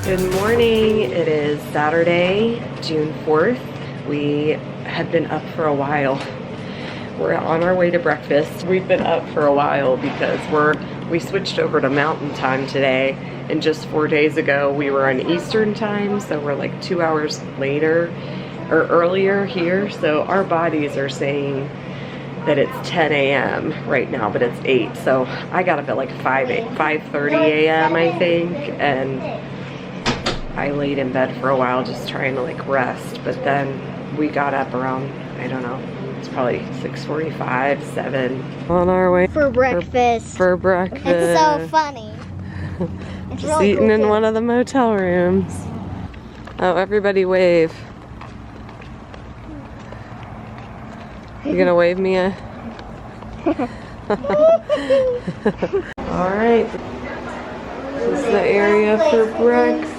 Good morning. It is Saturday, June 4th. We had been up for a while. We're on our way to breakfast. We've been up for a while because we switched over to mountain time today, and just 4 days ago we were on Eastern time, so we're like 2 hours later or earlier here. So our bodies are saying that it's 10 a.m. right now, but it's 8. So I got up at like 5:30 a.m. I think, and I laid in bed for a while just trying to like rest, but then we got up around, I don't know, it's probably 6:45, 7. On our way for breakfast. For breakfast. It's so funny. It's just really eating cool in too. one of the motel rooms. Oh, everybody wave. You gonna wave, Mia? All right. This is the area for breakfast.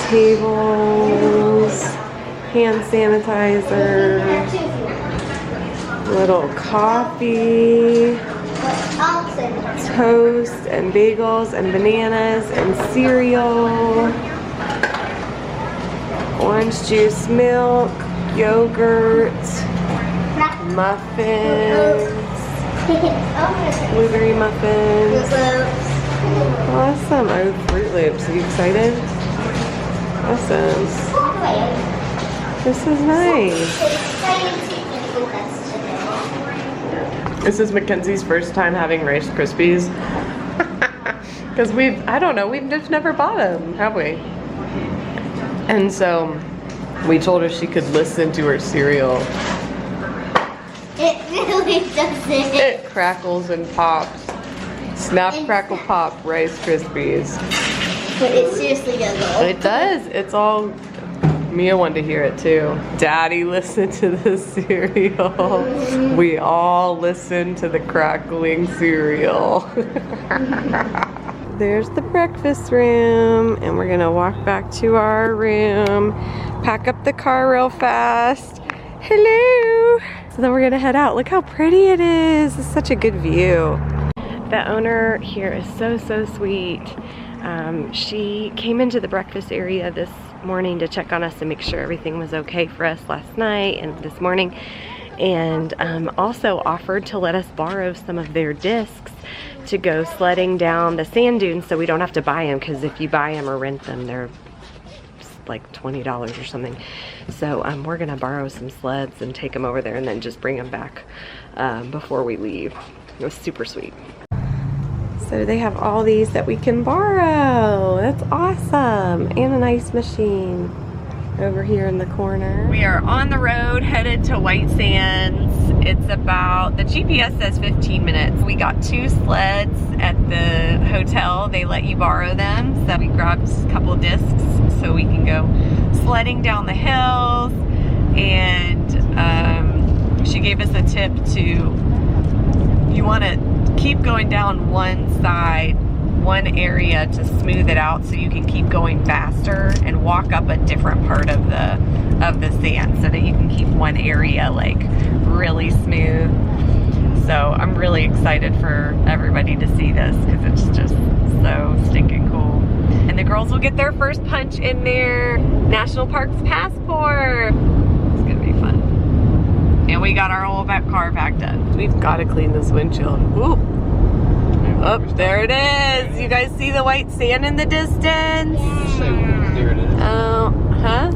Tables, hand sanitizer, little coffee, toast and bagels and bananas and cereal, orange juice, milk, yogurt, muffins, blueberry muffins. Awesome. Oh, Fruit Loops. Are you excited? Awesome. This is nice. This is Mackenzie's first time having Rice Krispies. Because I don't know, we've just never bought them, have we? And so we told her she could listen to her cereal. It really doesn't. It crackles and pops. Snap, crackle, pop, Rice Krispies. But it seriously does. It does. It's all... Mia wanted to hear it too. Daddy listened to the cereal. We all listened to the crackling cereal. There's the breakfast room, and we're gonna walk back to our room, pack up the car real fast. Hello! So then we're gonna head out. Look how pretty it is. It's such a good view. The owner here is so sweet. She came into the breakfast area this morning to check on us and make sure everything was okay for us last night and this morning, and also offered to let us borrow some of their discs to go sledding down the sand dunes, so we don't have to buy them, because if you buy them or rent them, they're like $20 or something. So we're gonna borrow some sleds and take them over there and then just bring them back before we leave. It was super sweet. So they have all these that we can borrow. That's awesome. And an ice machine over here in the corner. We are on the road headed to White Sands. It's about, the GPS says 15 minutes. We got 2 sleds at the hotel. They let you borrow them. So we grabbed a couple of discs so we can go sledding down the hills. And she gave us a tip to, you want to keep going down one side, one area to smooth it out so you can keep going faster, and walk up a different part of the sand so that you can keep one area like really smooth. So I'm really excited for everybody to see this because it's just so stinking cool. And the girls will get their first punch in their National Parks passport. It's gonna be fun. And we got our old car packed up. We've got to clean this windshield. Ooh. Oh, there it is. You guys see the white sand in the distance? Just say whoop, there it is. Oh, huh?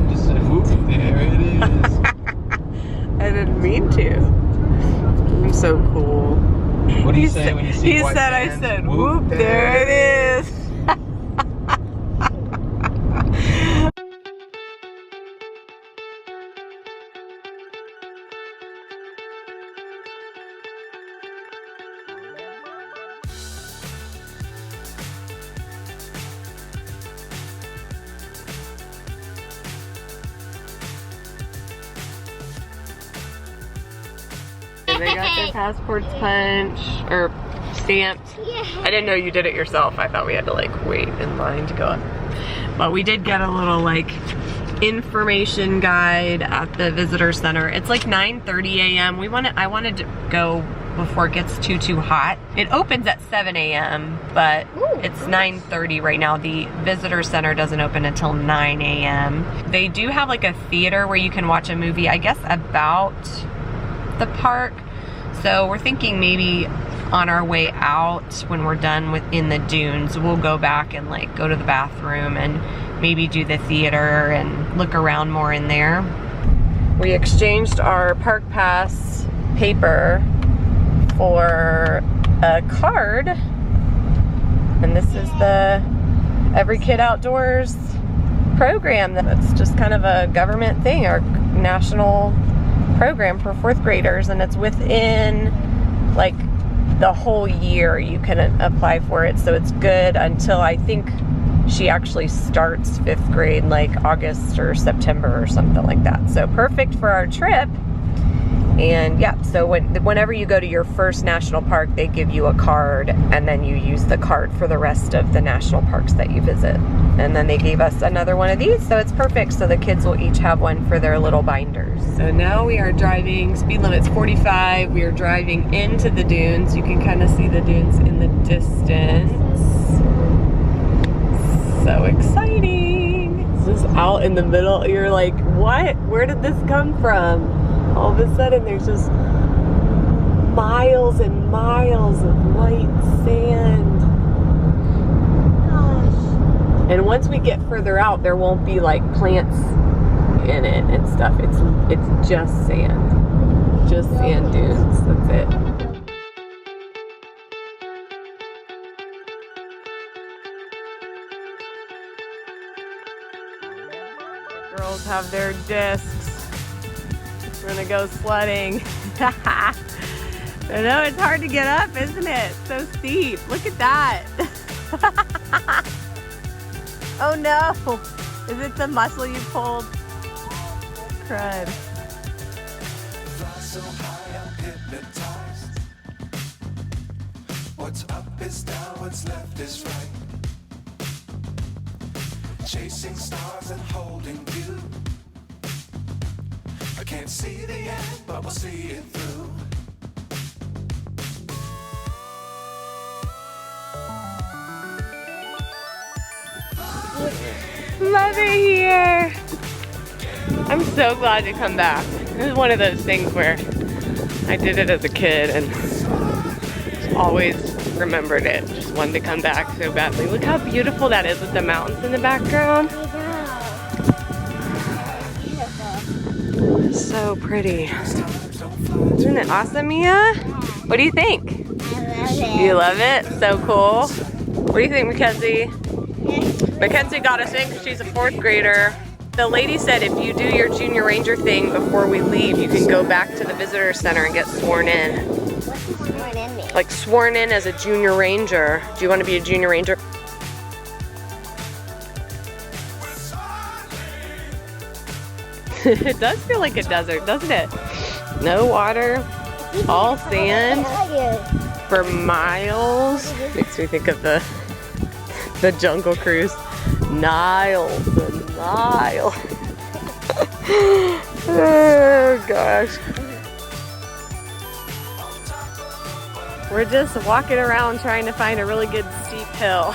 Just say whoop, there it is. I didn't mean to. I'm so cool. What do you say when you see white sand? I said, whoop, there it is. They got their passports punched or stamped. Yeah. I didn't know you did it yourself. I thought we had to like wait in line to go up. But we did get a little like information guide at the visitor center. It's like 9:30 a.m. I wanted to go before it gets too hot. It opens at 7 a.m., but it's 9:30 right now. The visitor center doesn't open until 9 a.m. They do have like a theater where you can watch a movie, I guess, about the park. So we're thinking maybe on our way out, when we're done within the dunes, we'll go back and like go to the bathroom and maybe do the theater and look around more in there. We exchanged our park pass paper for a card, and this is the Every Kid Outdoors program. That's just kind of a government thing, our national program for 4th graders, and it's within like the whole year you can apply for it, so it's good until I think she actually starts 5th grade, like August or September or something like that. So perfect for our trip. And yeah, so whenever you go to your first national park, they give you a card, and then you use the card for the rest of the national parks that you visit. And then they gave us another one of these, so it's perfect. So the kids will each have one for their little binders. So now we are driving, speed limit's 45. We are driving into the dunes. You can kind of see the dunes in the distance. So exciting. This is out in the middle. You're like, what? Where did this come from? All of a sudden there's just miles and miles of white sand. Gosh. And once we get further out, there won't be like plants in it and stuff. It's just sand. Just sand dunes. That's it. Girls have their discs. We're gonna go sledding. I know it's hard to get up, isn't it? It's so steep. Look at that. Oh no. Is it the muscle you pulled? Crud. Fly so high, I'm hypnotized. What's up is down, what's left is right. Chasing stars and holding you. I can't see the end, but we'll see it through. Mother here. I'm so glad to come back. This is one of those things where I did it as a kid and always remembered it. Just wanted to come back so badly. Look how beautiful that is with the mountains in the background. So pretty. Isn't it awesome, Mia? What do you think? I love it. You love it? So cool. What do you think, Mackenzie? Mackenzie got us in because she's a 4th grader. The lady said if you do your junior ranger thing before we leave, you can go back to the visitor center and get sworn in. What's sworn in me? Like sworn in as a junior ranger. Do you want to be a junior ranger? It does feel like a desert, doesn't it? No water, all sand for miles. Makes me think of the Jungle Cruise. Miles and miles. Oh gosh. We're just walking around trying to find a really good steep hill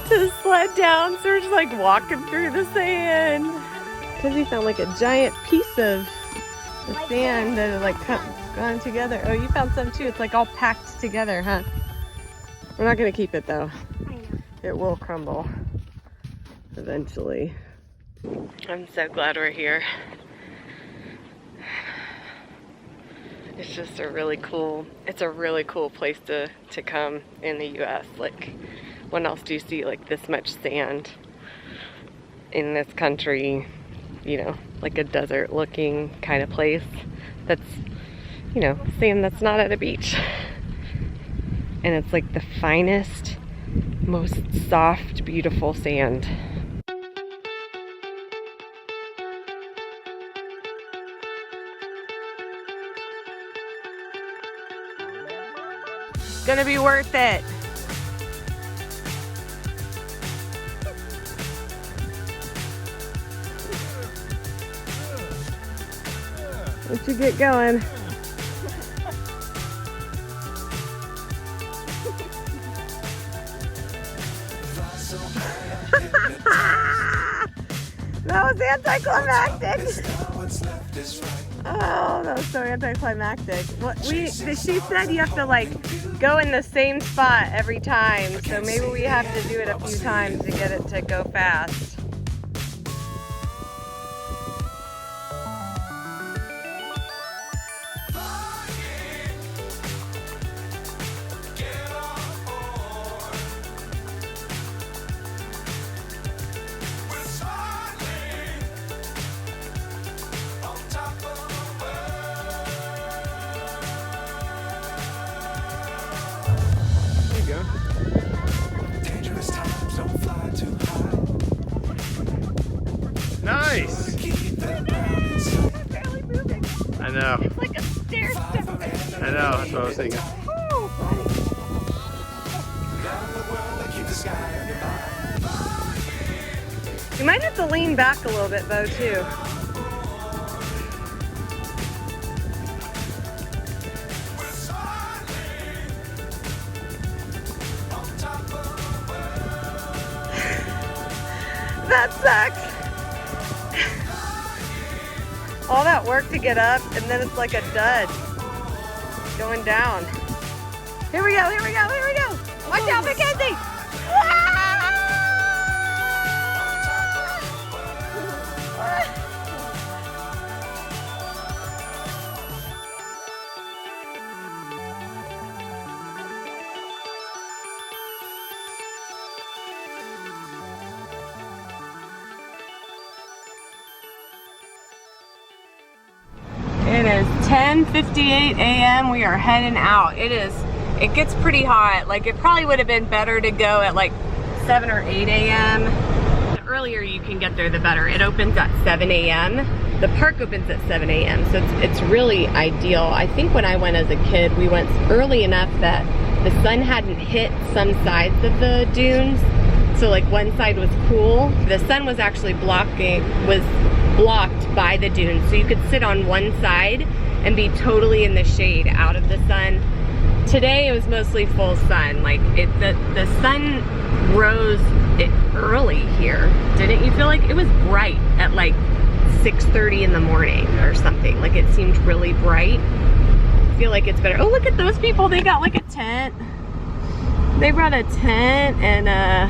to sled down, so we're just like walking through the sand. Because we found like a giant piece of the sand that had like gone together. Oh, you found some too. It's like all packed together, huh? We're not gonna keep it though. I know. It will crumble eventually. I'm so glad we're here. It's just a really cool place to come in the US. Like, when else do you see like this much sand in this country? You know, like a desert looking kind of place that's, you know, sand that's not at a beach. And it's like the finest, most soft, beautiful sand. It's gonna be worth it. Once you get going. was anticlimactic. What's left is right. Oh, that was so anticlimactic. What she said you have to like go in the same spot every time, so maybe we have to do it a few times to get it to go fast. Dangerous times, don't fly too high. Nice. Keep the ground in sight. Barely moving. I know. It's like a stair step. I know. That's what I was thinking. Oh, funny. Around the world, I keep the sky on your mind. You might have to lean back a little bit though too. That sucks. All that work to get up and then it's like a dud. Going down. Here we go, here we go, here we go. Watch out, Mackenzie. It is 10:58 a.m. We are heading out. It gets pretty hot. Like it probably would have been better to go at like 7 or 8 a.m. The earlier you can get there, the better. It opens at 7 a.m. The park opens at 7 a.m. So it's really ideal. I think when I went as a kid, we went early enough that the sun hadn't hit some sides of the dunes. So like one side was cool. The sun was actually blocked by the dunes. So you could sit on one side and be totally in the shade out of the sun. Today it was mostly full sun. Like the sun rose early here. Didn't you feel like it was bright at like 6:30 in the morning or something? Like it seemed really bright. I feel like it's better. Oh, look at those people. They got like a tent. They brought a tent and a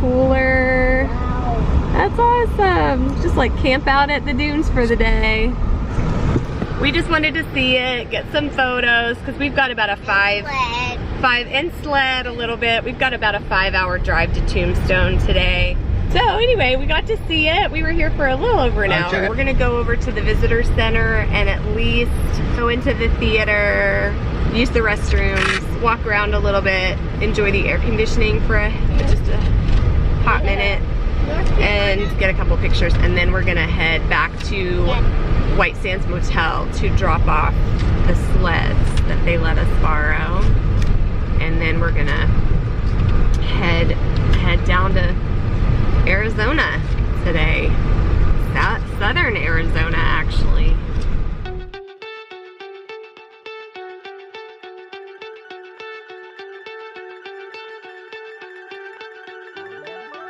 cooler. Wow. That's awesome. Just like camp out at the dunes for the day. We just wanted to see it, get some photos, because we've got about a five and sled a little bit. We've got about a 5-hour drive to Tombstone today. So anyway, we got to see it. We were here for a little over an hour. We're gonna go over to the visitor center and at least go into the theater, use the restrooms, walk around a little bit, enjoy the air conditioning for just a hot minute, and get a couple pictures. And then we're gonna head back to White Sands Motel to drop off the sleds that they let us borrow. And then we're gonna head down to Arizona today. Southern Arizona, actually.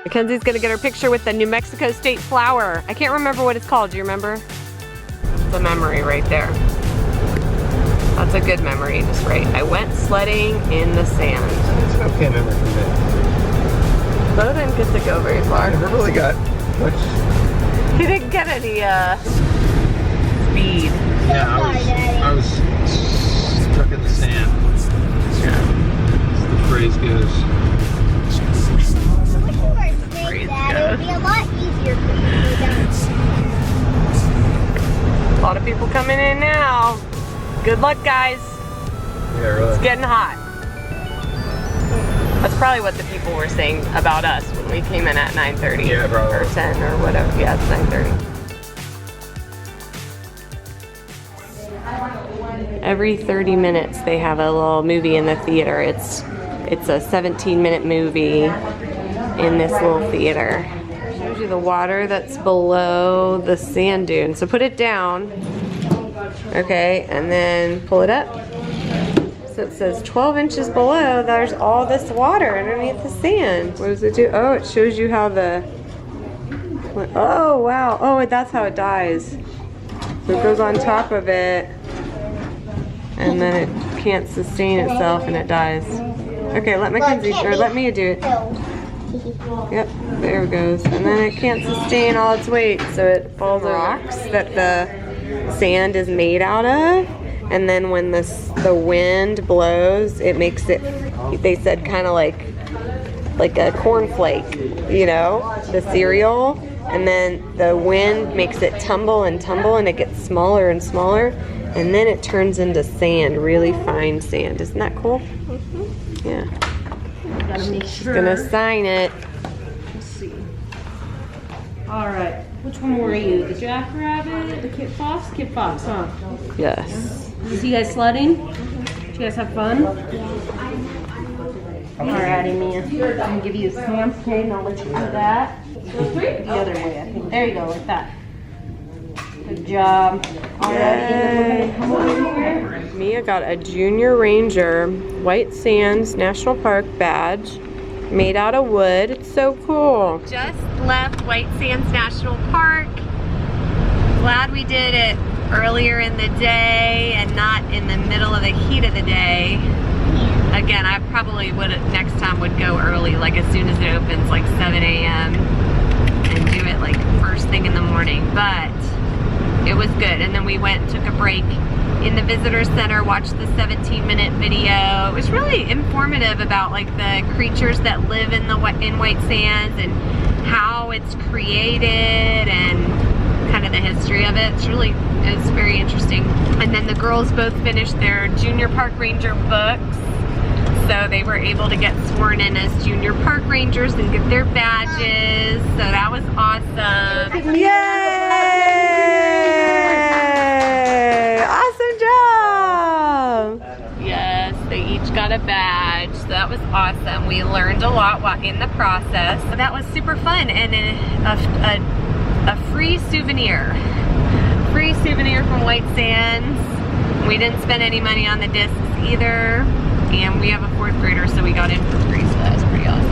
Mackenzie's gonna get her picture with the New Mexico State flower. I can't remember what it's called. Do you remember? It's a memory right there. That's a good memory. Just right. I went sledding in the sand. It's an okay memory from me. Bo didn't get to go very far. I never really got much. He didn't get any speed. Yeah, I was stuck in the sand. Yeah, as the phrase goes. It would be a lot easier for you to go down. A lot of people coming in now. Good luck, guys. Yeah, really. It's getting hot. That's probably what the people were saying about us when we came in at 9:30 Yeah, probably. or 10 or whatever. Yeah, it's 9:30. Every 30 minutes they have a little movie in the theater. It's a 17-minute movie in this little theater. Shows you the water that's below the sand dune. So put it down. Okay, and then pull it up. So it says 12 inches below, there's all this water underneath the sand. What does it do? Oh, it shows you how the Oh, wow. Oh, that's how it dies. So it goes on top of it, and then it can't sustain itself and it dies. Okay, let Mackenzie, or let me do it. Yep, there it goes. And then it can't sustain all its weight, so it falls over. Rocks that the sand is made out of, and then when the wind blows, it makes it, they said, kind of like a cornflake, you know, the cereal. And then the wind makes it tumble and tumble, and it gets smaller and smaller, and then it turns into sand, really fine sand. Isn't that cool? Mm-hmm. Yeah. Gotta make sure. Gonna sign it. Let's see. All right. Which one were you? The Jackrabbit, the Kit Fox? Kit Fox, huh? Yes. You see you guys sledding? Did you guys have fun? Alrighty, Mia. I'm gonna give you a stamp, okay, and I'll let you do that. The other way, I think. There you go, like that. Good job. Alrighty, and then we're gonna come over here. Mia got a Junior Ranger White Sands National Park badge made out of wood. It's so cool. Just left White Sands National Park. Glad we did it earlier in the day and not in the middle of the heat of the day. Again, I probably would, next time would go early, like as soon as it opens, like 7 a.m. and do it like first thing in the morning, but it was good. And then we went and took a break in the visitor center, watched the 17-minute video. It was really informative about like the creatures that live in White Sands and how it's created and kind of the history of it. It's very interesting. And then the girls both finished their Junior Park Ranger books. So they were able to get sworn in as Junior Park Rangers and get their badges. So that was awesome. Yay! Awesome job! Yes, they each got a badge. So that was awesome. We learned a lot in the process. So that was super fun, and a free souvenir. Free souvenir from White Sands. We didn't spend any money on the discs either. And we have a 4th grader, so we got in for free, so that was pretty awesome.